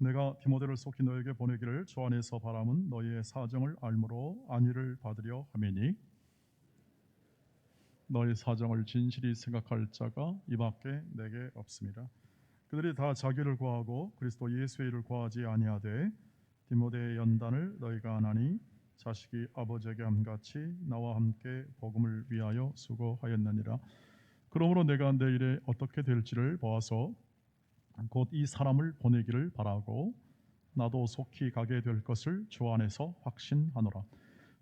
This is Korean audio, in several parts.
내가 디모데를 속히 너에게 보내기를 주 안에서 바람은 너희의 사정을 알므로 안위를 받으려 하매니 너희 사정을 진실히 생각할 자가 이밖에 내게 없습니다. 그들이 다 자기를 구하고 그리스도 예수의 일을 구하지 아니하되 디모데의 연단을 너희가 아나니 자식이 아버지에게 함같이 나와 함께 복음을 위하여 수고하였느니라. 그러므로 내가 내 일에 어떻게 될지를 보아서 곧 이 사람을 보내기를 바라고 나도 속히 가게 될 것을 주 안에서 확신하노라.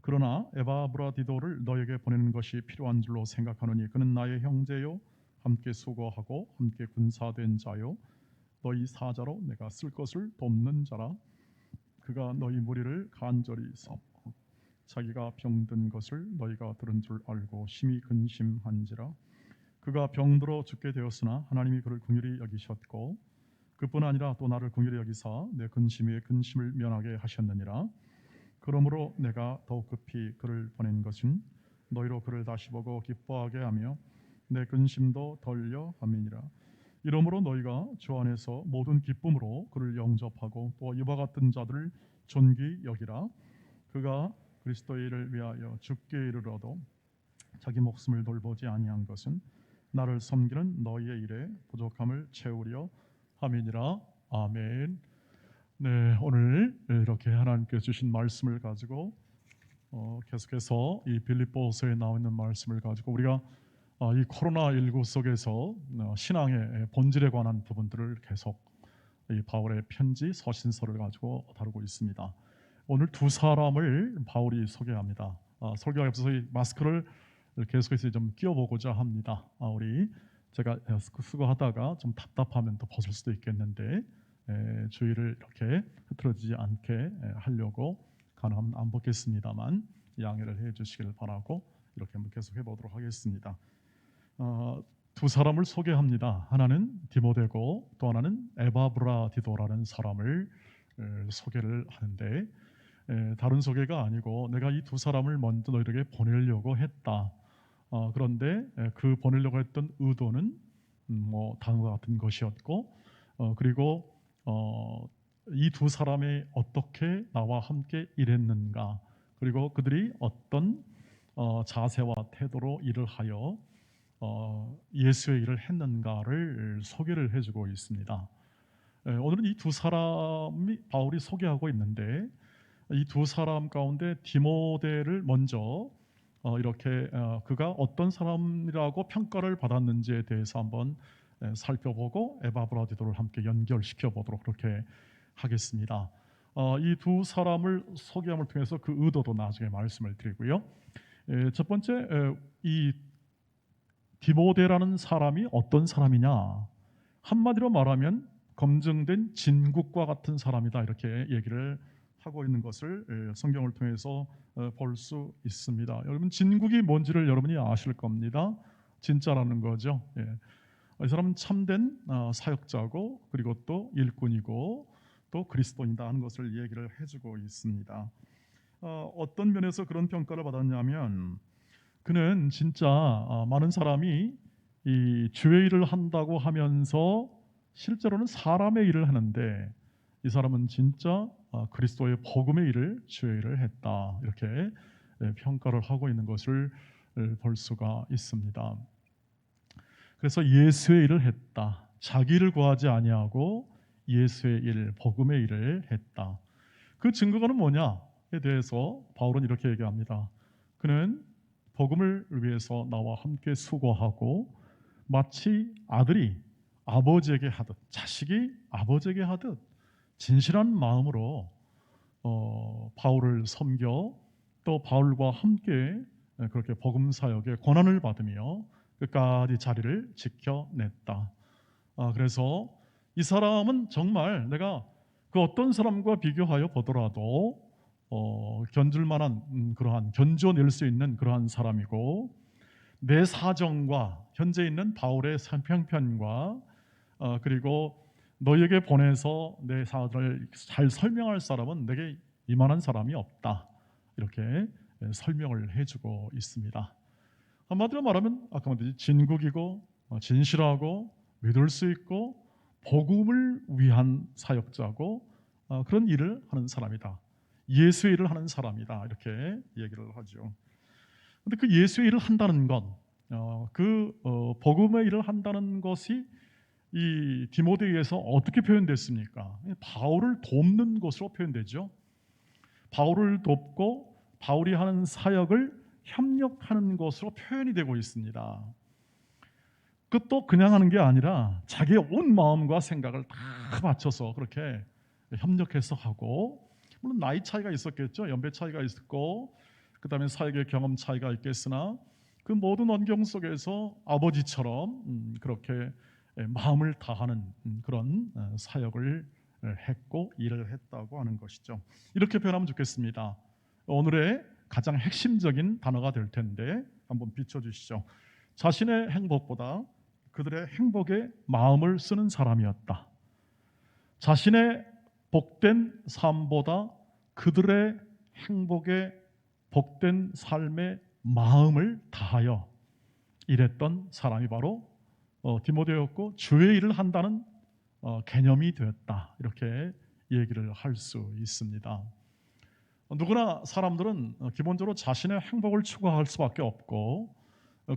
그러나 에바브라디도를 너에게 보내는 것이 필요한 줄로 생각하노니 그는 나의 형제요 함께 수고하고 함께 군사된 자요 너희 사자로 내가 쓸 것을 돕는 자라. 그가 너희 무리를 간절히 섬 자기가 병든 것을 너희가 들은 줄 알고 심히 근심한지라. 그가 병들어 죽게 되었으나 하나님이 그를 긍휼히 여기셨고 그뿐 아니라 또 나를 긍휼히 여기사 내 근심 위에 근심을 면하게 하셨느니라. 그러므로 내가 더욱 급히 그를 보낸 것은 너희로 그를 다시 보고 기뻐하게 하며 내 근심도 덜려 함이니라. 이러므로 너희가 주 안에서 모든 기쁨으로 그를 영접하고 또 이와 같은 자들을 존귀 여기라. 그가 그리스도의 일을 위하여 죽게 이르러도 자기 목숨을 돌보지 아니한 것은 나를 섬기는 너희의 일에 부족함을 채우려 함이니라. 아멘. 네, 오늘 이렇게 하나님께 주신 말씀을 가지고 계속해서 이 빌립보서에 나와 있는 말씀을 가지고 우리가 이 코로나19 속에서 신앙의 본질에 관한 부분들을 계속 이 바울의 편지 서신서를 가지고 다루고 있습니다. 오늘 두 사람을 바울이 소개합니다. 설교에 앞서서 이 마스크를 계속해서 좀 끼워보고자 합니다. 제가 쓰고 하다가 좀 답답하면 또 벗을 수도 있겠는데 주의를 이렇게 흐트러지지 않게 하려고 가능하면 안 벗겠습니다만 양해를 해주시길 바라고 이렇게 한번 계속해 보도록 하겠습니다. 두 사람을 소개합니다. 하나는 디모데고 또 하나는 에바브라디도라는 사람을 소개를 하는데 다른 소개가 아니고 내가 이 두 사람을 먼저 너희에게 보내려고 했다. 그런데 그 보내려고 했던 의도는 다음과 같은 것이었고 그리고 이 두 사람이 어떻게 나와 함께 일했는가 그리고 그들이 어떤 자세와 태도로 일을 하여 예수의 일을 했는가를 소개를 해주고 있습니다. 오늘은 이 두 사람이 바울이 소개하고 있는데 이 두 사람 가운데 디모데를 먼저 이렇게 그가 어떤 사람이라고 평가를 받았는지에 대해서 한번 살펴보고 에바브라디도를 함께 연결시켜 보도록 그렇게 하겠습니다. 이 두 사람을 소개함을 통해서 그 의도도 나중에 말씀을 드리고요. 첫 번째 이 디모데라는 사람이 어떤 사람이냐? 한마디로 말하면 검증된 진국과 같은 사람이다 이렇게 얘기를 하고 있는 것을 성경을 통해서 볼 수 있습니다. 여러분 진국이 뭔지를 여러분이 아실 겁니다. 진짜라는 거죠. 이 사람은 참된 사역자고 그리고 또 일꾼이고 또 그리스도인이다 하는 것을 얘기를 해주고 있습니다. 어떤 면에서 그런 평가를 받았냐면 그는 진짜 많은 사람이 이 주의 일을 한다고 하면서 실제로는 사람의 일을 하는데 이 사람은 진짜 그리스도의 복음의 일을 주의 일을 했다 이렇게 평가를 하고 있는 것을 볼 수가 있습니다. 그래서 예수의 일을 했다. 자기를 구하지 아니하고 예수의 일, 복음의 일을 했다. 그 증거는 뭐냐에 대해서 바울은 이렇게 얘기합니다. 그는 복음을 위해서 나와 함께 수고하고 마치 아들이 아버지에게 하듯 자식이 아버지에게 하듯 진실한 마음으로 바울을 섬겨 또 바울과 함께 그렇게 복음 사역의 권한을 받으며 끝까지 자리를 지켜냈다. 그래서 이 사람은 정말 내가 그 어떤 사람과 비교하여 보더라도 견줄 만한 그러한 견뎌낼 수 있는 그러한 사람이고 내 사정과 현재 있는 바울의 형편과 그리고 너에게 보내서 내 사정을 잘 설명할 사람은 내게 이만한 사람이 없다 이렇게 설명을 해주고 있습니다. 한마디로 말하면 아까 말했듯이 진국이고 진실하고 믿을 수 있고 복음을 위한 사역자고 그런 일을 하는 사람이다. 예수의 일을 하는 사람이다. 이렇게 얘기를 하죠. 근데 그 예수의 일을 한다는 건 복음의 일을 한다는 것이 이 디모데에서 어떻게 표현됐습니까? 바울을 돕는 것으로 표현되죠. 바울을 돕고 바울이 하는 사역을 협력하는 것으로 표현이 되고 있습니다. 그것도 그냥 하는 게 아니라 자기의 온 마음과 생각을 다 맞춰서 그렇게 협력해서 하고, 물론 나이 차이가 있었겠죠. 연배 차이가 있었고 그 다음에 사역의 경험 차이가 있겠으나 그 모든 환경 속에서 아버지처럼 그렇게 마음을 다하는 그런 사역을 했고 일을 했다고 하는 것이죠. 이렇게 표현하면 좋겠습니다. 오늘의 가장 핵심적인 단어가 될 텐데 한번 비춰주시죠. 자신의 행복보다 그들의 행복에 마음을 쓰는 사람이었다. 자신의 복된 삶보다 그들의 행복에 복된 삶의 마음을 다하여 일했던 사람이 바로 디모데였고, 주의 일을 한다는 개념이 되었다. 이렇게 얘기를 할 수 있습니다. 누구나 사람들은 기본적으로 자신의 행복을 추구할 수밖에 없고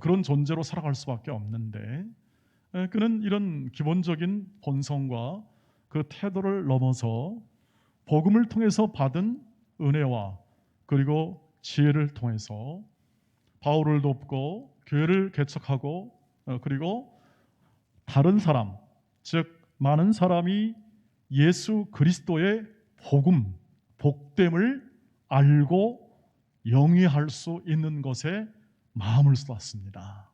그런 존재로 살아갈 수밖에 없는데, 그는 이런 기본적인 본성과 그 태도를 넘어서 복음을 통해서 받은 은혜와 그리고 지혜를 통해서 바울을 돕고 교회를 개척하고 그리고 다른 사람, 즉 많은 사람이 예수 그리스도의 복음, 복됨을 알고 영위할 수 있는 것에 마음을 쏟았습니다.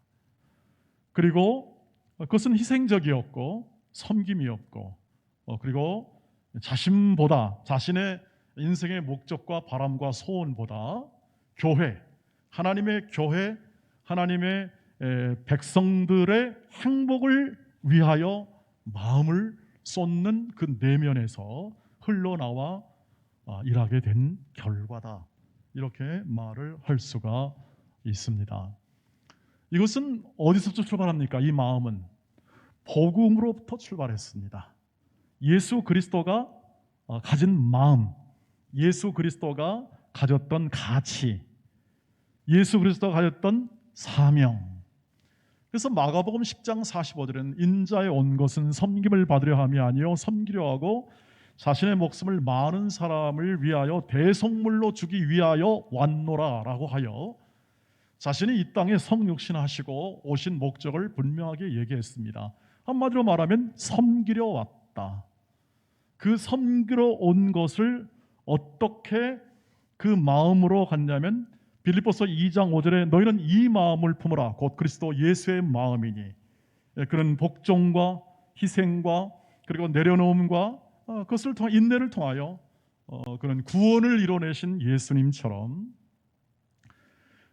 그리고 그것은 희생적이었고 섬김이었고 그리고 자신보다, 자신의 인생의 목적과 바람과 소원보다 하나님의 교회, 하나님의 백성들의 행복을 위하여 마음을 쏟는 그 내면에서 흘러나와 일하게 된 결과다. 이렇게 말을 할 수가 있습니다. 이것은 어디서부터 출발합니까? 이 마음은 복음으로부터 출발했습니다. 예수 그리스도가 가진 마음, 예수 그리스도가 가졌던 가치, 예수 그리스도가 가졌던 사명. 그래서 마가복음 10장 45절에는 인자에 온 것은 섬김을 받으려 함이 아니요 섬기려 하고 자신의 목숨을 많은 사람을 위하여 대속물로 주기 위하여 왔노라 라고 하여 자신이 이 땅에 성육신하시고 오신 목적을 분명하게 얘기했습니다. 한마디로 말하면 섬기려 왔다. 그 섬기러 온 것을 어떻게 그 마음으로 갔냐면 빌립보서 2장 5절에 너희는 이 마음을 품으라 곧 그리스도 예수의 마음이니, 그런 복종과 희생과 그리고 내려놓음과 그것을 통해 인내를 통하여 그런 구원을 이뤄내신 예수님처럼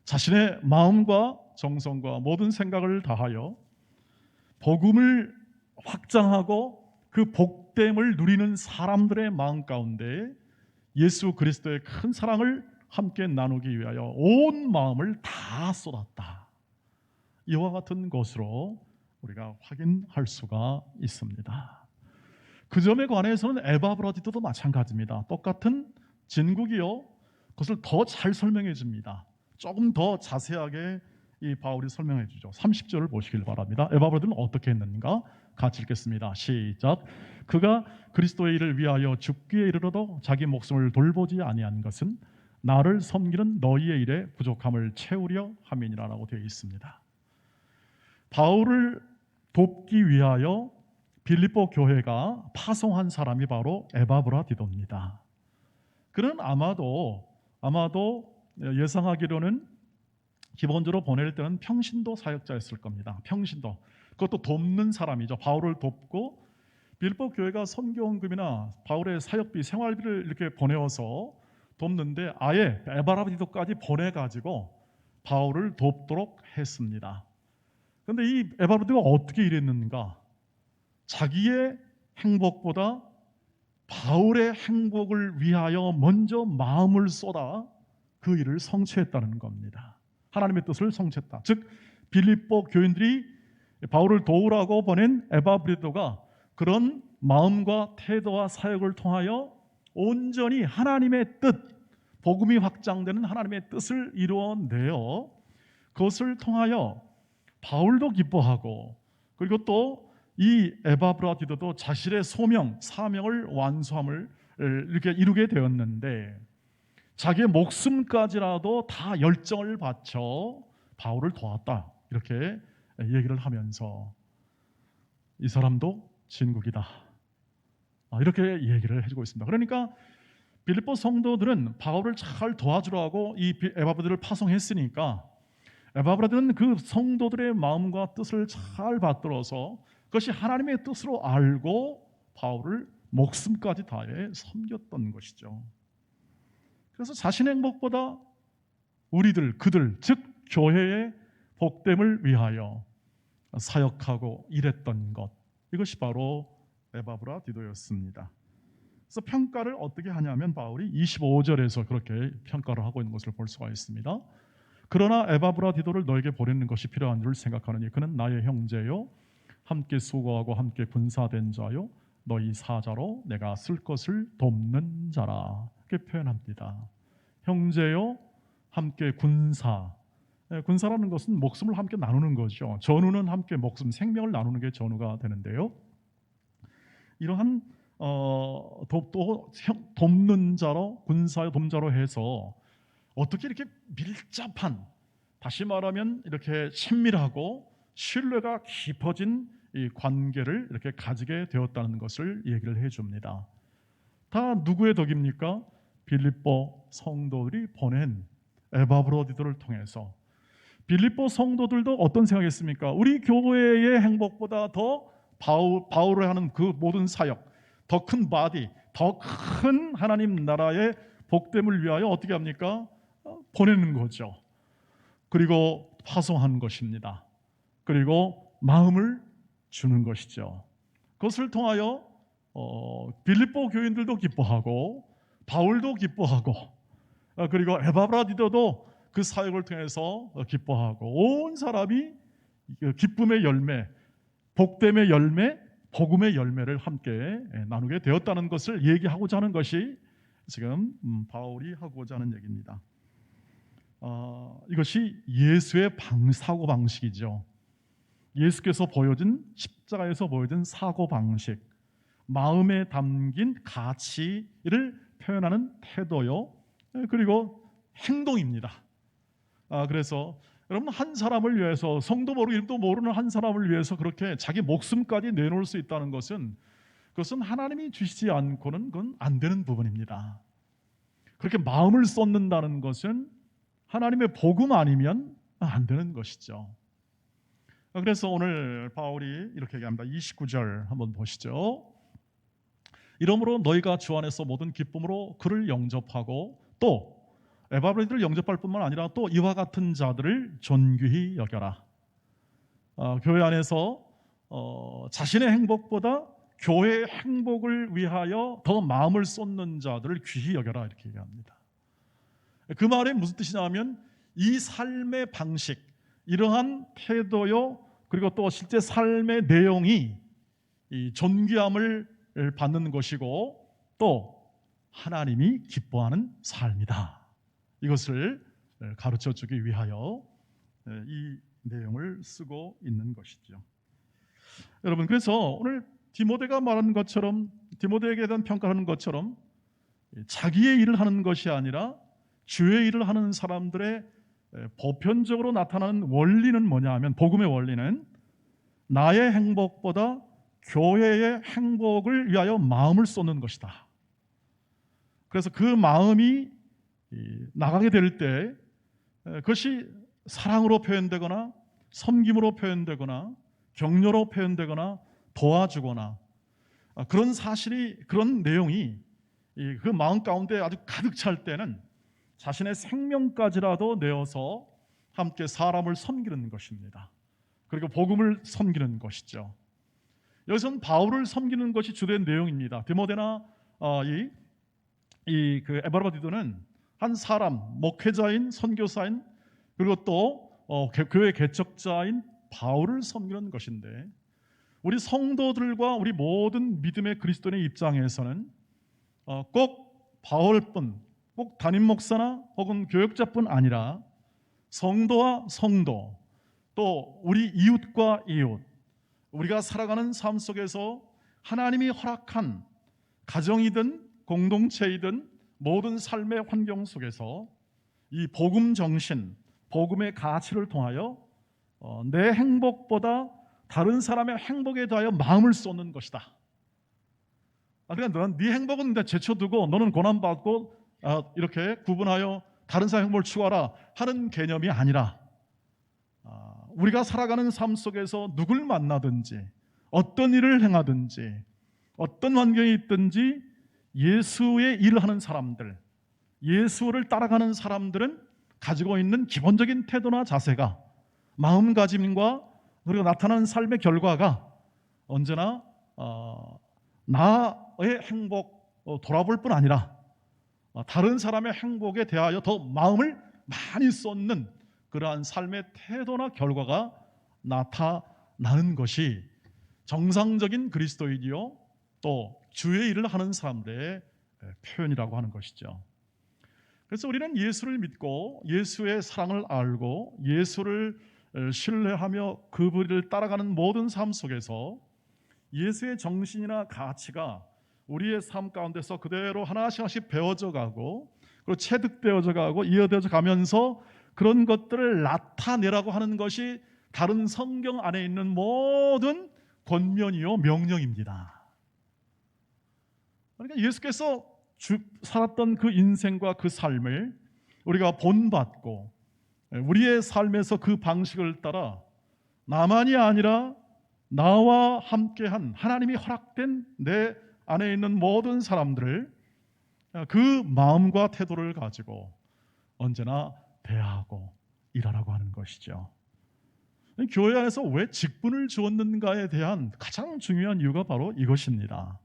자신의 마음과 정성과 모든 생각을 다하여 복음을 확장하고 그 복됨을 누리는 사람들의 마음 가운데 예수 그리스도의 큰 사랑을 함께 나누기 위하여 온 마음을 다 쏟았다. 이와 같은 것으로 우리가 확인할 수가 있습니다. 그 점에 관해서는 에바브라디도도 마찬가지입니다. 똑같은 진국이요, 그것을 더 잘 설명해 줍니다. 조금 더 자세하게 이 바울이 설명해 주죠. 30절을 보시길 바랍니다. 에바브라디는 어떻게 했는가? 같이 읽겠습니다. 시작. 그가 그리스도의 일을 위하여 죽기에 이르러도 자기 목숨을 돌보지 아니한 것은 나를 섬기는 너희의 일에 부족함을 채우려 함이니라라고 되어 있습니다. 바울을 돕기 위하여 빌립보 교회가 파송한 사람이 바로 에바브라디도입니다. 그는 아마도 예상하기로는 기본적으로 보낼 때는 평신도 사역자였을 겁니다. 평신도, 그것도 돕는 사람이죠. 바울을 돕고 빌립보 교회가 선교원금이나 바울의 사역비, 생활비를 이렇게 보내어서 돕는데 아예 에바브라디도까지 보내가지고 바울을 돕도록 했습니다. 그런데 이 에바브라디도가 어떻게 일했는가? 자기의 행복보다 바울의 행복을 위하여 먼저 마음을 쏟아 그 일을 성취했다는 겁니다. 하나님의 뜻을 성취했다. 즉 빌립보 교인들이 바울을 도우라고 보낸 에바브리도가 그런 마음과 태도와 사역을 통하여 온전히 하나님의 뜻, 복음이 확장되는 하나님의 뜻을 이루어내어 그것을 통하여 바울도 기뻐하고, 그리고 또 이 에바브라디도도 자신의 소명, 사명을 완수함을 이렇게 이루게 되었는데, 자기의 목숨까지라도 다 열정을 바쳐 바울을 도왔다, 이렇게 얘기를 하면서 이 사람도 진국이다, 이렇게 얘기를 해주고 있습니다. 그러니까 빌립보 성도들은 바울을 잘 도와주려 하고 이 에바브라디를 파송했으니까 에바브라디는 그 성도들의 마음과 뜻을 잘 받들어서 그것이 하나님의 뜻으로 알고 바울을 목숨까지 다해 섬겼던 것이죠. 그래서 자신의 행복보다 그들 즉 교회의 복됨을 위하여 사역하고 일했던 것, 이것이 바로 에바브라디도였습니다. 그래서 평가를 어떻게 하냐면 바울이 25절에서 그렇게 평가를 하고 있는 것을 볼 수가 있습니다. 그러나 에바브라디도를 너에게 보내는 것이 필요한 줄 생각하느니 그는 나의 형제요 함께 수고하고 함께 군사된 자요 너희 사자로 내가 쓸 것을 돕는 자라, 이렇게 표현합니다. 형제요 함께 군사, 군사라는 것은 목숨을 함께 나누는 거죠. 전우는 함께 목숨, 생명을 나누는 게 전우가 되는데요, 이러한 또 돕는 자로, 군사의 돕자로 해서 어떻게 이렇게 밀접한, 다시 말하면 이렇게 친밀하고 신뢰가 깊어진 이 관계를 이렇게 가지게 되었다는 것을 얘기를 해줍니다. 다 누구의 덕입니까? 빌립보 성도들이 보낸 에바브라디도를 통해서. 빌립보 성도들도 어떤 생각했습니까? 우리 교회의 행복보다 더 바울을 하는 그 모든 사역, 더 큰 바디, 더 큰 하나님 나라의 복됨을 위하여 어떻게 합니까? 보내는 거죠. 그리고 파송하는 것입니다. 그리고 마음을 주는 것이죠. 그것을 통하여 빌립보 교인들도 기뻐하고 바울도 기뻐하고 그리고 에바브라디도도 그 사역을 통해서 기뻐하고 온 사람이 기쁨의 열매, 복됨의 열매, 복음의 열매를 함께 나누게 되었다는 것을 얘기하고자 하는 것이 지금 바울이 하고자 하는 얘기입니다. 이것이 예수의 사고방식이죠. 예수께서 보여준, 십자가에서 보여준 사고방식, 마음에 담긴 가치를 표현하는 태도요, 그리고 행동입니다. 그래서 여러분, 한 사람을 위해서, 성도 모르고 이름도 모르는 한 사람을 위해서 그렇게 자기 목숨까지 내놓을 수 있다는 것은, 그것은 하나님이 주시지 않고는 그건 안 되는 부분입니다. 그렇게 마음을 쏟는다는 것은 하나님의 복음 아니면 안 되는 것이죠. 그래서 오늘 바울이 이렇게 얘기합니다. 29절 한번 보시죠. 이러므로 너희가 주 안에서 모든 기쁨으로 그를 영접하고 또 에바브라디를 영접할 뿐만 아니라 또 이와 같은 자들을 존귀히 여겨라. 교회 안에서 자신의 행복보다 교회의 행복을 위하여 더 마음을 쏟는 자들을 귀히 여겨라, 이렇게 얘기합니다. 그 말이 무슨 뜻이냐면 이 삶의 방식, 이러한 태도요, 그리고 또 실제 삶의 내용이 이 존귀함을 받는 것이고 또 하나님이 기뻐하는 삶이다, 이것을 가르쳐주기 위하여 이 내용을 쓰고 있는 것이죠. 여러분, 그래서 오늘 디모데가 말하는 것처럼, 디모데에게 대한 평가하는 것처럼 자기의 일을 하는 것이 아니라 주의 일을 하는 사람들의 보편적으로 나타나는 원리는 뭐냐 하면, 복음의 원리는 나의 행복보다 교회의 행복을 위하여 마음을 쏟는 것이다. 그래서 그 마음이 나가게 될 때 그것이 사랑으로 표현되거나 섬김으로 표현되거나 격려로 표현되거나 도와주거나 그런 사실이, 그런 내용이 그 마음 가운데 아주 가득 찰 때는 자신의 생명까지라도 내어서 함께 사람을 섬기는 것입니다. 그리고 복음을 섬기는 것이죠. 여기서는 바울을 섬기는 것이 주된 내용입니다. 디모데나 그 에바브라디도는 한 사람, 목회자인, 선교사인, 그리고 또 교회 개척자인 바울을 섬기는 것인데, 우리 성도들과 우리 모든 믿음의 그리스도인의 입장에서는 꼭 바울뿐, 꼭 담임 목사나 혹은 교역자뿐 아니라 성도와 성도, 또 우리 이웃과 이웃, 우리가 살아가는 삶 속에서 하나님이 허락한 가정이든 공동체이든 모든 삶의 환경 속에서 이 복음 정신, 복음의 가치를 통하여 내 행복보다 다른 사람의 행복에 대하여 마음을 쏟는 것이다. 그러니까 너는 네 행복은 제쳐두고 너는 고난받고 이렇게 구분하여 다른 사람의 행복을 추구하라 하는 개념이 아니라, 우리가 살아가는 삶 속에서 누굴 만나든지 어떤 일을 행하든지 어떤 환경에 있든지 예수의 일을 하는 사람들, 예수를 따라가는 사람들은 가지고 있는 기본적인 태도나 자세가, 마음가짐과 그리고 나타나는 삶의 결과가 언제나 나의 행복 돌아볼 뿐 아니라 다른 사람의 행복에 대하여 더 마음을 많이 쏟는 그러한 삶의 태도나 결과가 나타나는 것이 정상적인 그리스도인이요 또 주의 일을 하는 사람들의 표현이라고 하는 것이죠. 그래서 우리는 예수를 믿고 예수의 사랑을 알고 예수를 신뢰하며 그분을 따라가는 모든 삶 속에서 예수의 정신이나 가치가 우리의 삶 가운데서 그대로 하나씩 하나씩 배워져 가고 그리고 체득되어져 가고 이어되어져 가면서 그런 것들을 나타내라고 하는 것이 다른 성경 안에 있는 모든 권면이요 명령입니다. 그러니까 예수께서 살았던 그 인생과 그 삶을 우리가 본받고 우리의 삶에서 그 방식을 따라 나만이 아니라 나와 함께한 하나님이 허락된 내 안에 있는 모든 사람들을 그 마음과 태도를 가지고 언제나 대하고 일하라고 하는 것이죠. 교회 안에서 왜 직분을 주었는가에 대한 가장 중요한 이유가 바로 이것입니다.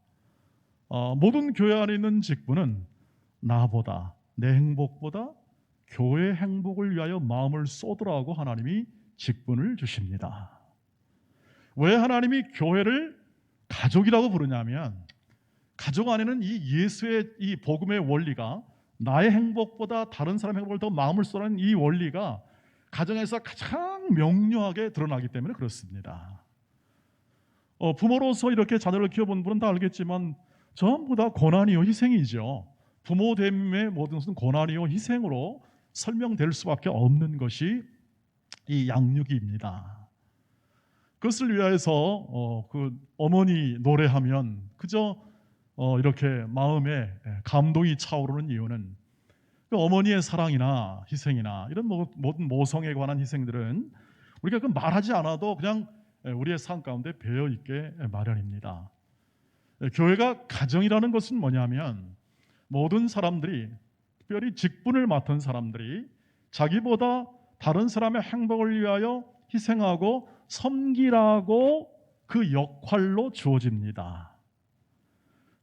모든 교회 안에 있는 직분은 나보다, 내 행복보다 교회 행복을 위하여 마음을 쏟으라고 하나님이 직분을 주십니다. 왜 하나님이 교회를 가족이라고 부르냐면, 가족 안에는 이 예수의 이 복음의 원리가, 나의 행복보다 다른 사람의 행복을 더 마음을 쏟는 이 원리가 가정에서 가장 명료하게 드러나기 때문에 그렇습니다. 부모로서 이렇게 자녀를 키워본 분은 다 알겠지만 전부 다 고난이요 희생이죠. 부모됨의 모든 것은 고난이요 희생으로 설명될 수밖에 없는 것이 이 양육입니다. 그것을 위하여서 그 어머니 노래하면 그저 이렇게 마음에 감동이 차오르는 이유는 그 어머니의 사랑이나 희생이나 이런 모든 모성에 관한 희생들은 우리가 그 말하지 않아도 그냥 우리의 삶 가운데 배어 있게 마련입니다. 교회가 가정이라는 것은 뭐냐면 모든 사람들이, 특별히 직분을 맡은 사람들이 자기보다 다른 사람의 행복을 위하여 희생하고 섬기라고 그 역할로 주어집니다.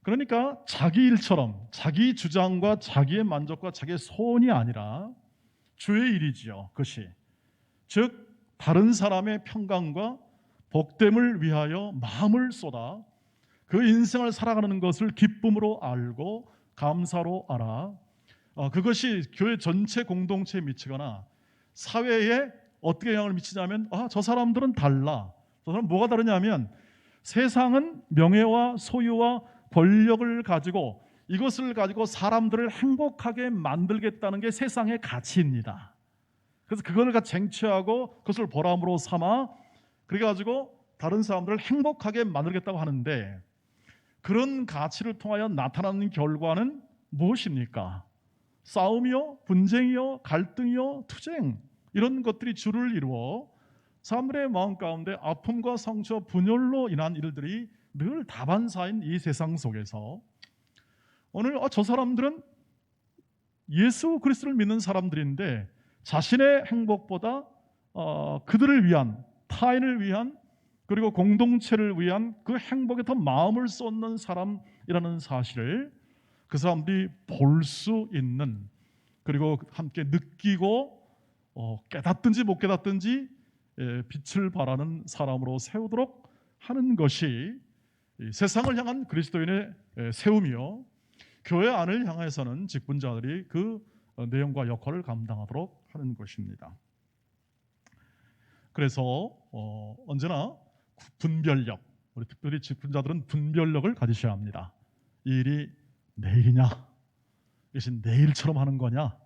그러니까 자기 일처럼 자기 주장과 자기의 만족과 자기의 소원이 아니라 주의 일이지요. 그것이 즉 다른 사람의 평강과 복됨을 위하여 마음을 쏟아 그 인생을 살아가는 것을 기쁨으로 알고 감사로 알아 그것이 교회 전체 공동체에 미치거나 사회에 어떻게 영향을 미치냐면 저 사람들은 달라. 저 사람은 뭐가 다르냐면 세상은 명예와 소유와 권력을 가지고 이것을 가지고 사람들을 행복하게 만들겠다는 게 세상의 가치입니다. 그래서 그걸 쟁취하고 그것을 보람으로 삼아 그래가지고 다른 사람들을 행복하게 만들겠다고 하는데 그런 가치를 통하여 나타나는 결과는 무엇입니까? 싸움이요, 분쟁이요, 갈등이요, 투쟁 이런 것들이 주를 이루어 사람들의 마음 가운데 아픔과 상처, 분열로 인한 일들이 늘 다반사인 이 세상 속에서 오늘 저 사람들은 예수 그리스도를 믿는 사람들인데 자신의 행복보다 그들을 위한, 타인을 위한 그리고 공동체를 위한 그 행복에 더 마음을 쏟는 사람이라는 사실을 그 사람들이 볼 수 있는 그리고 함께 느끼고 깨닫든지 못 깨닫든지 빛을 발하는 사람으로 세우도록 하는 것이 세상을 향한 그리스도인의 세움이요 교회 안을 향해서는 직분자들이 그 내용과 역할을 감당하도록 하는 것입니다. 그래서 언제나 분별력, 우리 특별히 직분자들은 분별력을 가지셔야 합니다. 이 일이 내일이냐, 이것이 내일처럼 하는 거냐,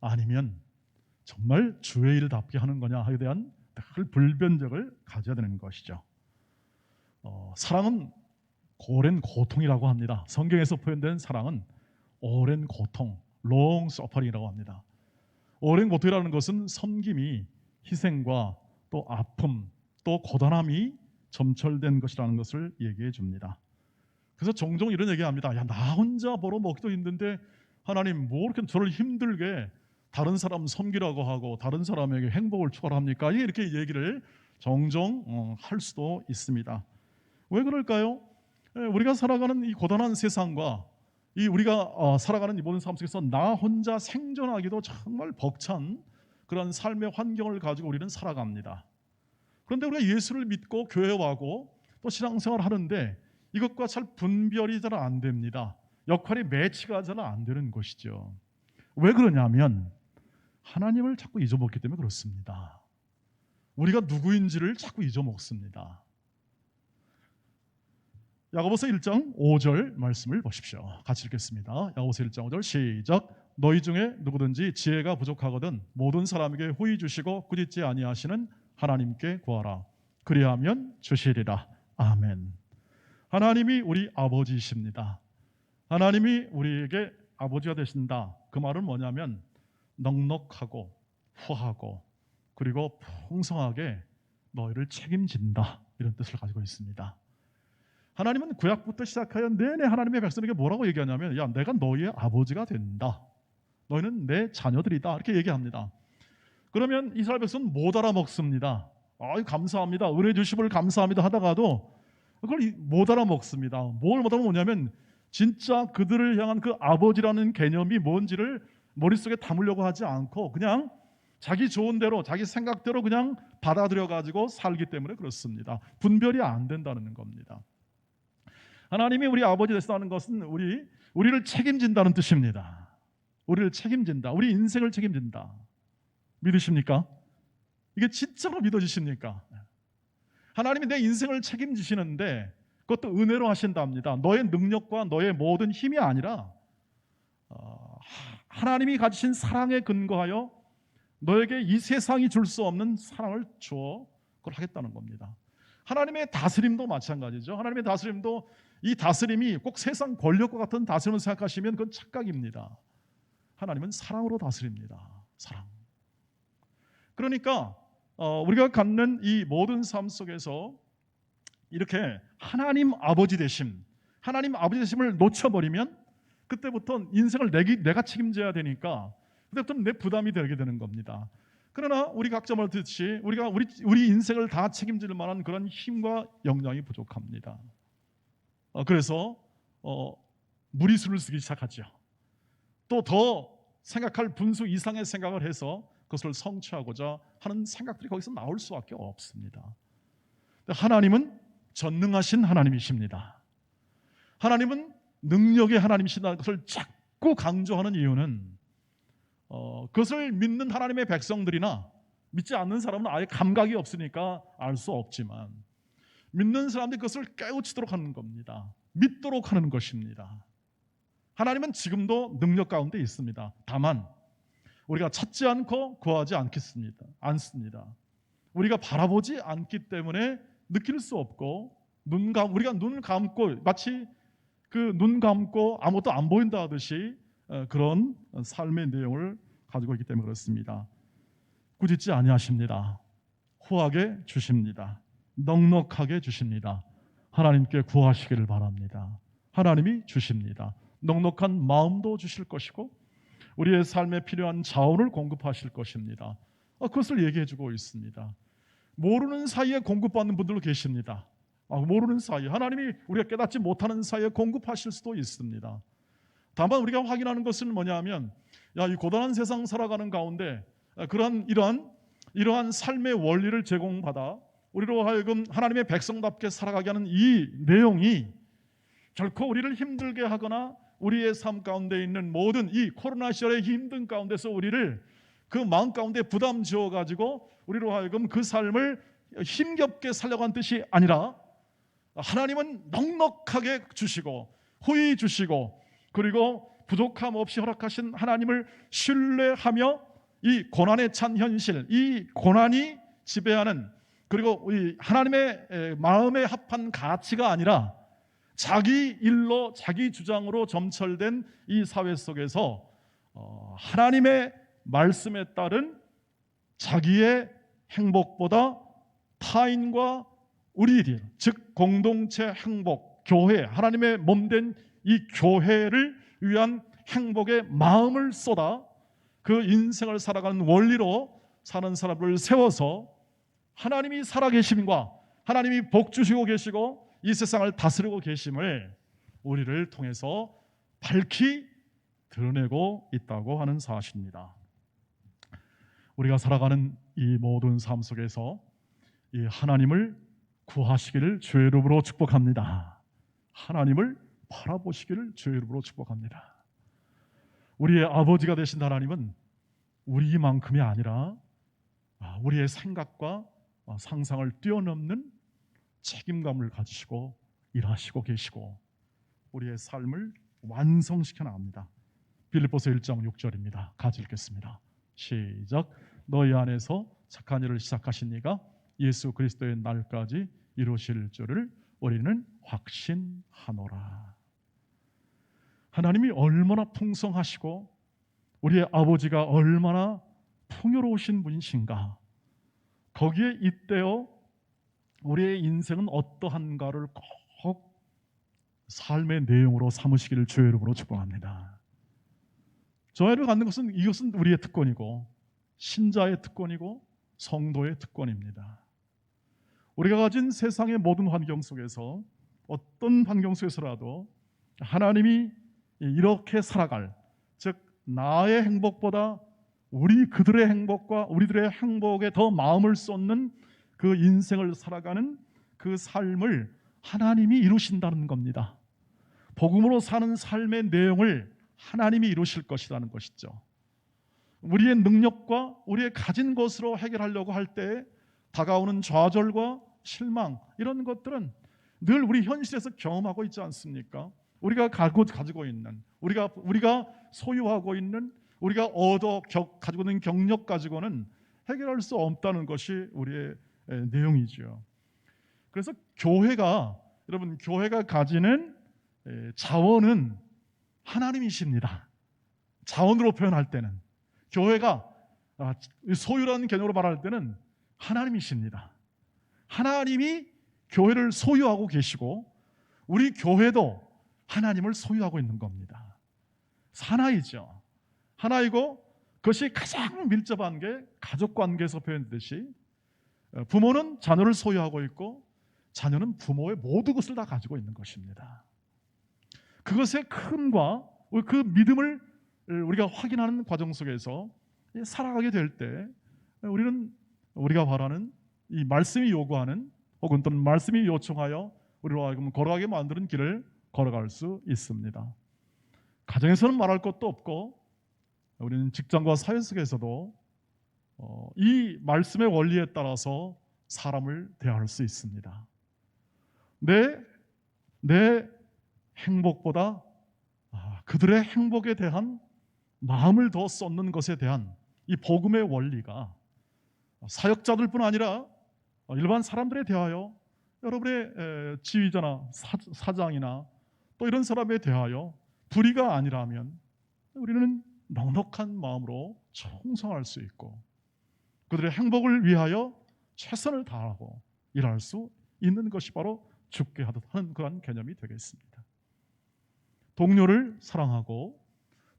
아니면 정말 주의 일답게 하는 거냐에 대한 늘 불변적을 가져야 되는 것이죠. 사랑은 오랜 고통이라고 합니다. 성경에서 표현된 사랑은 오랜 고통, long suffering이라고 합니다. 오랜 고통이라는 것은 섬김이 희생과 또 아픔, 또 고단함이 점철된 것이라는 것을 얘기해 줍니다. 그래서 종종 이런 얘기합니다. 야, 나 혼자 벌어먹기도 힘든데 하나님 뭐 이렇게 저를 힘들게 다른 사람 섬기라고 하고 다른 사람에게 행복을 추구합니까? 이렇게 얘기를 종종 할 수도 있습니다. 왜 그럴까요? 우리가 살아가는 이 고단한 세상과 이 우리가 살아가는 이 모든 삶 속에서 나 혼자 생존하기도 정말 벅찬 그런 삶의 환경을 가지고 우리는 살아갑니다. 그런데 우리가 예수를 믿고 교회 와고 또 신앙생활을 하는데 이것과 잘 분별이 잘 안 됩니다. 역할이 매치가 잘 안 되는 것이죠. 왜 그러냐면 하나님을 자꾸 잊어먹기 때문에 그렇습니다. 우리가 누구인지를 자꾸 잊어먹습니다. 야고보서 1장 5절 말씀을 보십시오. 같이 읽겠습니다. 야고보서 1장 5절 시작. 너희 중에 누구든지 지혜가 부족하거든 모든 사람에게 후히 주시고 꾸짖지 아니하시는 하나님께 구하라. 그리하면 주시리라. 아멘. 하나님이 우리 아버지이십니다. 하나님이 우리에게 아버지가 되신다. 그 말은 뭐냐면 넉넉하고 후하고 그리고 풍성하게 너희를 책임진다. 이런 뜻을 가지고 있습니다. 하나님은 구약부터 시작하여 내내 하나님의 백성에게 뭐라고 얘기하냐면 야, 내가 너희의 아버지가 된다. 너희는 내 자녀들이다. 이렇게 얘기합니다. 그러면 이스라엘 백성은 못 알아먹습니다. 감사합니다. 은혜 주심을 감사합니다 하다가도 그걸 못 알아먹습니다. 뭘 못 알아먹냐면 진짜 그들을 향한 그 아버지라는 개념이 뭔지를 머릿속에 담으려고 하지 않고 그냥 자기 좋은 대로 자기 생각대로 그냥 받아들여 가지고 살기 때문에 그렇습니다. 분별이 안 된다는 겁니다. 하나님이 우리 아버지 되시다는 것은 우리를 책임진다는 뜻입니다. 우리를 책임진다. 우리 인생을 책임진다. 믿으십니까? 이게 진짜로 믿어지십니까? 하나님이 내 인생을 책임지시는데 그것도 은혜로 하신답니다. 너의 능력과 너의 모든 힘이 아니라 하나님이 가지신 사랑에 근거하여 너에게 이 세상이 줄 수 없는 사랑을 주어 그걸 하겠다는 겁니다. 하나님의 다스림도 마찬가지죠. 하나님의 다스림도 이 다스림이 꼭 세상 권력과 같은 다스림을 생각하시면 그건 착각입니다. 하나님은 사랑으로 다스립니다. 사랑. 그러니까 우리가 갖는 이 모든 삶 속에서 이렇게 하나님 아버지 되심을 놓쳐버리면 그때부터 인생을 내가 책임져야 되니까 그때부터는 내 부담이 되게 되는 겁니다. 그러나 우리 각자 말듯이 우리 인생을 다 책임질 만한 그런 힘과 역량이 부족합니다. 그래서 무리수를 쓰기 시작하죠. 또 더 생각할 분수 이상의 생각을 해서 그것을 성취하고자 하는 생각들이 거기서 나올 수밖에 없습니다. 하나님은 전능하신 하나님이십니다. 하나님은 능력의 하나님이시다는 것을 자꾸 강조하는 이유는 그것을 믿는 하나님의 백성들이나 믿지 않는 사람은 아예 감각이 없으니까 알 수 없지만 믿는 사람들이 그것을 깨우치도록 하는 겁니다. 믿도록 하는 것입니다. 하나님은 지금도 능력 가운데 있습니다. 다만 우리가 찾지 않고 구하지 않습니다. 우리가 바라보지 않기 때문에 느낄 수 없고 우리가 눈 감고 마치 그 눈 감고 아무것도 안 보인다 하듯이 그런 삶의 내용을 가지고 있기 때문에 그렇습니다. 꾸짖지 아니하십니다. 후하게 주십니다. 넉넉하게 주십니다. 하나님께 구하시기를 바랍니다. 하나님이 주십니다. 넉넉한 마음도 주실 것이고 우리의 삶에 필요한 자원을 공급하실 것입니다. 그것을 얘기해 주고 있습니다. 모르는 사이에 공급받는 분들도 계십니다. 모르는 사이에 하나님이 우리가 깨닫지 못하는 사이에 공급하실 수도 있습니다. 다만 우리가 확인하는 것은 뭐냐면 이 고단한 세상 살아가는 가운데 이러한 삶의 원리를 제공받아 우리로 하여금 하나님의 백성답게 살아가게 하는 이 내용이 결코 우리를 힘들게 하거나 우리의 삶 가운데 있는 모든 이 코로나 시절의 힘든 가운데서 우리를 그 마음 가운데 부담 지어가지고 우리로 하여금 그 삶을 힘겹게 살려고 뜻이 아니라 하나님은 넉넉하게 주시고 후히 주시고 그리고 부족함 없이 허락하신 하나님을 신뢰하며 이 고난에 찬 현실, 이 고난이 지배하는 그리고 이 하나님의 마음에 합한 가치가 아니라 자기 일로 자기 주장으로 점철된 이 사회 속에서 하나님의 말씀에 따른 자기의 행복보다 타인과 우리들, 즉 공동체 행복, 교회, 하나님의 몸된 이 교회를 위한 행복의 마음을 쏟아 그 인생을 살아가는 원리로 사는 사람을 세워서 하나님이 살아계심과 하나님이 복 주시고 계시고 이 세상을 다스리고 계심을 우리를 통해서 밝히 드러내고 있다고 하는 사실입니다. 우리가 살아가는 이 모든 삶 속에서 이 하나님을 구하시기를 주의 이름으로 축복합니다. 하나님을 바라보시기를 주의 이름으로 축복합니다. 우리의 아버지가 되신 하나님은 우리만큼이 아니라 우리의 생각과 상상을 뛰어넘는 책임감을 가지시고 일하시고 계시고 우리의 삶을 완성시켜 나갑니다. 빌립보서 1장 6절입니다. 같이 읽겠습니다. 시작. 너희 안에서 착한 일을 시작하신 이가 예수 그리스도의 날까지 이루실 줄을 우리는 확신하노라. 하나님이 얼마나 풍성하시고 우리의 아버지가 얼마나 풍요로우신 분이신가, 거기에 잇대어 우리의 인생은 어떠한가를 꼭 삶의 내용으로 삼으시기를 주의 이름으로 축복합니다. 저희를 갖는 것은 이것은 우리의 특권이고 신자의 특권이고 성도의 특권입니다. 우리가 가진 세상의 모든 환경 속에서 어떤 환경 속에서라도 하나님이 이렇게 살아갈, 즉 나의 행복보다 우리 그들의 행복과 우리들의 행복에 더 마음을 쏟는 그 인생을 살아가는 그 삶을 하나님이 이루신다는 겁니다. 복음으로 사는 삶의 내용을 하나님이 이루실 것이라는 것이죠. 우리의 능력과 우리의 가진 것으로 해결하려고 할 때 다가오는 좌절과 실망, 이런 것들은 늘 우리 현실에서 경험하고 있지 않습니까? 우리가 가지고 있는, 우리가 소유하고 있는, 우리가 가지고 있는 경력 가지고는 해결할 수 없다는 것이 우리의 내용이죠. 그래서 여러분 교회가 가지는 자원은 하나님이십니다. 자원으로 표현할 때는 교회가 소유라는 개념으로 말할 때는 하나님이십니다. 하나님이 교회를 소유하고 계시고 우리 교회도 하나님을 소유하고 있는 겁니다. 하나이죠. 하나이고 그것이 가장 밀접한 게 가족관계에서 표현되듯이 부모는 자녀를 소유하고 있고 자녀는 부모의 모든 것을 다 가지고 있는 것입니다. 그것의 큰과 그 믿음을 우리가 확인하는 과정 속에서 살아가게 될 때 우리가 바라는 이 말씀이 요구하는 혹은 또는 말씀이 요청하여 우리로 하여금 걸어가게 만드는 길을 걸어갈 수 있습니다. 가정에서는 말할 것도 없고 우리는 직장과 사회 속에서도 이 말씀의 원리에 따라서 사람을 대할 수 있습니다. 내 행복보다 그들의 행복에 대한 마음을 더 쏟는 것에 대한 이 복음의 원리가 사역자들뿐 아니라 일반 사람들에 대하여 여러분의 지휘자나 사장이나 또 이런 사람에 대하여 불의가 아니라면 우리는 넉넉한 마음으로 충성할 수 있고 그들의 행복을 위하여 최선을 다하고 일할 수 있는 것이 바로 죽게 하는 그런 개념이 되겠습니다. 동료를 사랑하고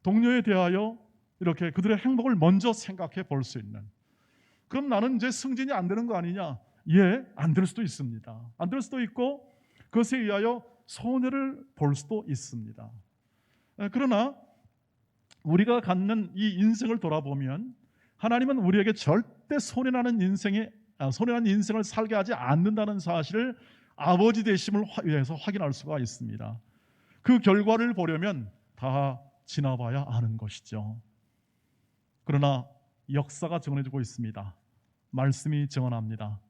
동료에 대하여 이렇게 그들의 행복을 먼저 생각해 볼 수 있는, 그럼 나는 이제 승진이 안 되는 거 아니냐? 예, 안 될 수도 있습니다. 안 될 수도 있고 그것에 의하여 손해를 볼 수도 있습니다. 그러나 우리가 갖는 이 인생을 돌아보면 하나님은 우리에게 절대 손해나는 인생을 살게 하지 않는다는 사실을 아버지 되심을 위해서 확인할 수가 있습니다. 그 결과를 보려면 다 지나봐야 아는 것이죠. 그러나 역사가 정해지고 있습니다. 말씀이 정언합니다.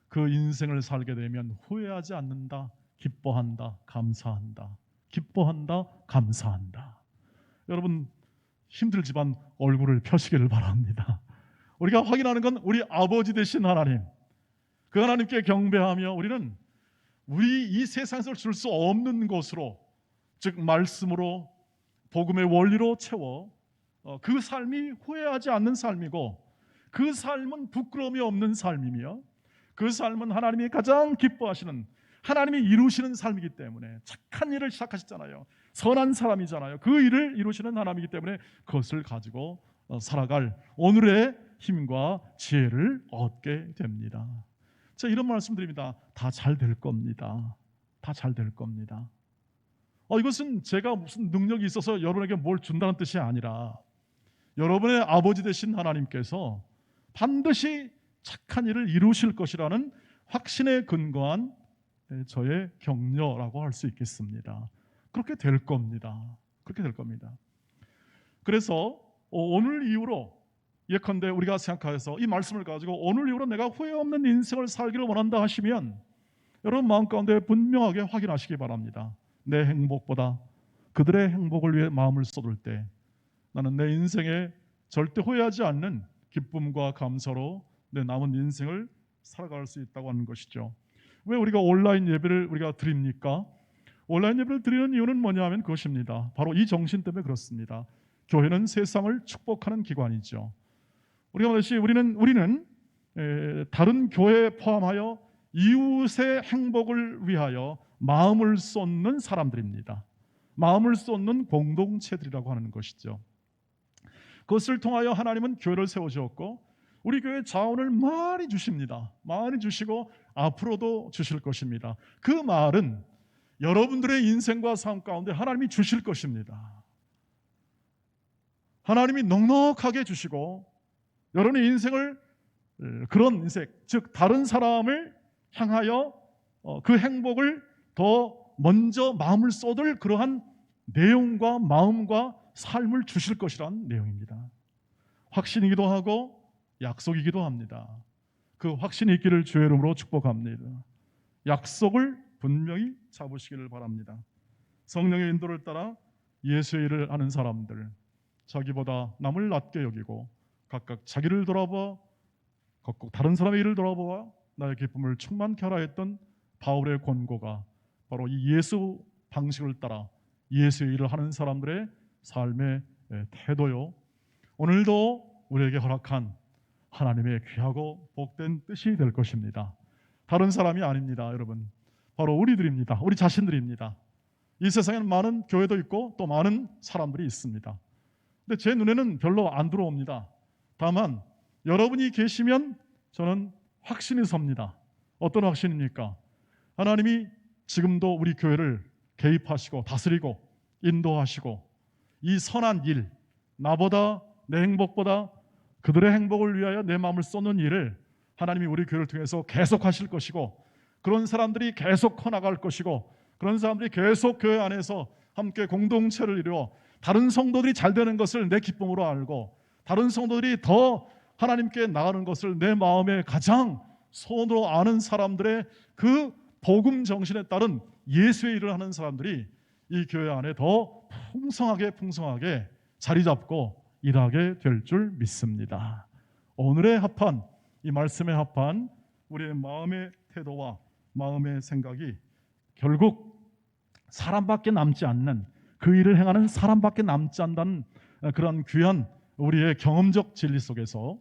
그 인생을 살게 되면 후회하지 않는다. 기뻐한다. 감사한다. 기뻐한다. 감사한다. 여러분 힘들지만 얼굴을 펴시기를 바랍니다. 우리가 확인하는 건 우리 아버지 되신 하나님, 그 하나님께 경배하며 우리는 우리 이 세상에서 줄 수 없는 것으로, 즉 말씀으로, 복음의 원리로 채워 그 삶이 후회하지 않는 삶이고, 그 삶은 부끄러움이 없는 삶이며, 그 삶은 하나님이 가장 기뻐하시는, 하나님이 이루시는 삶이기 때문에, 착한 일을 시작하셨잖아요. 선한 사람이잖아요. 그 일을 이루시는 하나님이기 때문에 그것을 가지고 살아갈 오늘의 힘과 지혜를 얻게 됩니다. 자, 이런 말씀드립니다. 다 잘 될 겁니다. 다 잘 될 겁니다. 이것은 제가 무슨 능력이 있어서 여러분에게 뭘 준다는 뜻이 아니라, 여러분의 아버지 되신 하나님께서 반드시 착한 일을 이루실 것이라는 확신에 근거한 저의 격려라고 할 수 있겠습니다. 그렇게 될 겁니다. 그렇게 될 겁니다. 그래서 오늘 이후로, 예컨대 우리가 생각해서 이 말씀을 가지고 오늘 이후로 내가 후회 없는 인생을 살기를 원한다 하시면, 여러분 마음 가운데 분명하게 확인하시기 바랍니다. 내 행복보다 그들의 행복을 위해 마음을 쏟을 때 나는 내 인생에 절대 후회하지 않는 기쁨과 감사로 내 남은 인생을 살아갈 수 있다고 하는 것이죠. 왜 우리가 온라인 예배를 우리가 드립니까? 온라인 예배를 드리는 이유는 뭐냐면 그것입니다. 바로 이 정신 때문에 그렇습니다. 교회는 세상을 축복하는 기관이죠. 우리가 말했듯이 우리는 다른 교회에 포함하여 이웃의 행복을 위하여 마음을 쏟는 사람들입니다. 마음을 쏟는 공동체들이라고 하는 것이죠. 그것을 통하여 하나님은 교회를 세워주었고, 우리 교회 자원을 많이 주십니다. 많이 주시고 앞으로도 주실 것입니다. 그 말은 여러분들의 인생과 삶 가운데 하나님이 주실 것입니다. 하나님이 넉넉하게 주시고, 여러분의 인생을, 그런 인생, 즉 다른 사람을 향하여 그 행복을 더 먼저 마음을 쏟을 그러한 내용과 마음과 삶을 주실 것이라는 내용입니다. 확신이기도 하고 약속이기도 합니다. 그 확신이 있기를 주의 이름으로 축복합니다. 약속을 분명히 잡으시기를 바랍니다. 성령의 인도를 따라 예수의 일을 하는 사람들, 자기보다 남을 낮게 여기고 각각 자기를 돌아봐 꼭 다른 사람의 일을 돌아보아 나의 기쁨을 충만케 하라 했던 바울의 권고가 바로 이 예수 방식을 따라 예수의 일을 하는 사람들의 삶의 태도요, 오늘도 우리에게 허락한 하나님의 귀하고 복된 뜻이 될 것입니다. 다른 사람이 아닙니다. 여러분, 바로 우리들입니다. 우리 자신들입니다. 이 세상에는 많은 교회도 있고 또 많은 사람들이 있습니다. 근데 제 눈에는 별로 안 들어옵니다. 다만 여러분이 계시면 저는 확신이 섭니다. 어떤 확신입니까? 하나님이 지금도 우리 교회를 개입하시고 다스리고 인도하시고, 이 선한 일, 나보다 내 행복보다 그들의 행복을 위하여 내 마음을 쏟는 일을 하나님이 우리 교회를 통해서 계속 하실 것이고, 그런 사람들이 계속 커나갈 것이고, 그런 사람들이 계속 교회 안에서 함께 공동체를 이루어 다른 성도들이 잘 되는 것을 내 기쁨으로 알고, 다른 성도들이 더 하나님께 나가는 것을 내 마음에 가장 손으로 아는 사람들의 그 복음 정신에 따른 예수의 일을 하는 사람들이 이 교회 안에 더 풍성하게 자리 잡고 일하게 될 줄 믿습니다. 오늘의 합한, 이 말씀에 합한 우리의 마음의 태도와 마음의 생각이 결국 사람밖에 남지 않는, 그 일을 행하는 사람밖에 남지 않는 그런 귀한 우리의 경험적 진리 속에서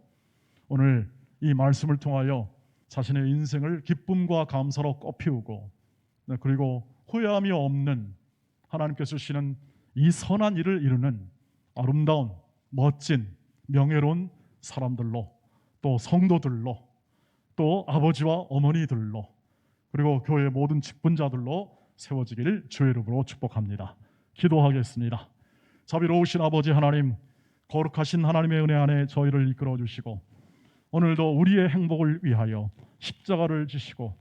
오늘 이 말씀을 통하여 자신의 인생을 기쁨과 감사로 꽃피우고, 그리고 후회함이 없는 하나님께서 주시는 이 선한 일을 이루는 아름다운 멋진 명예로운 사람들로, 또 성도들로, 또 아버지와 어머니들로, 그리고 교회의 모든 직분자들로 세워지기를 주의 이름으로 축복합니다. 기도하겠습니다. 자비로우신 아버지 하나님, 거룩하신 하나님의 은혜 안에 저희를 이끌어 주시고, 오늘도 우리의 행복을 위하여 십자가를 지시고,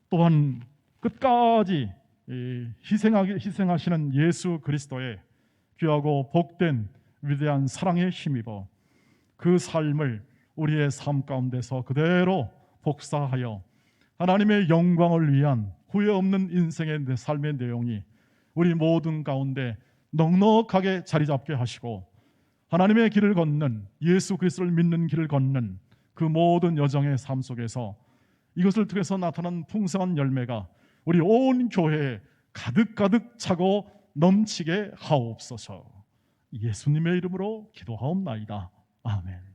또한 끝까지 희생하시는 예수 그리스도의 귀하고 복된 위대한 사랑에 힘입어 그 삶을 우리의 삶 가운데서 그대로 복사하여 하나님의 영광을 위한 후회 없는 인생의 내 삶의 내용이 우리 모든 가운데 넉넉하게 자리 잡게 하시고 하나님의 길을 걷는, 예수 그리스도를 믿는 길을 걷는 그 모든 여정의 삶 속에서 이것을 통해서 나타난 풍성한 열매가 우리 온 교회에 가득가득 차고 넘치게 하옵소서. 예수님의 이름으로 기도하옵나이다. 아멘.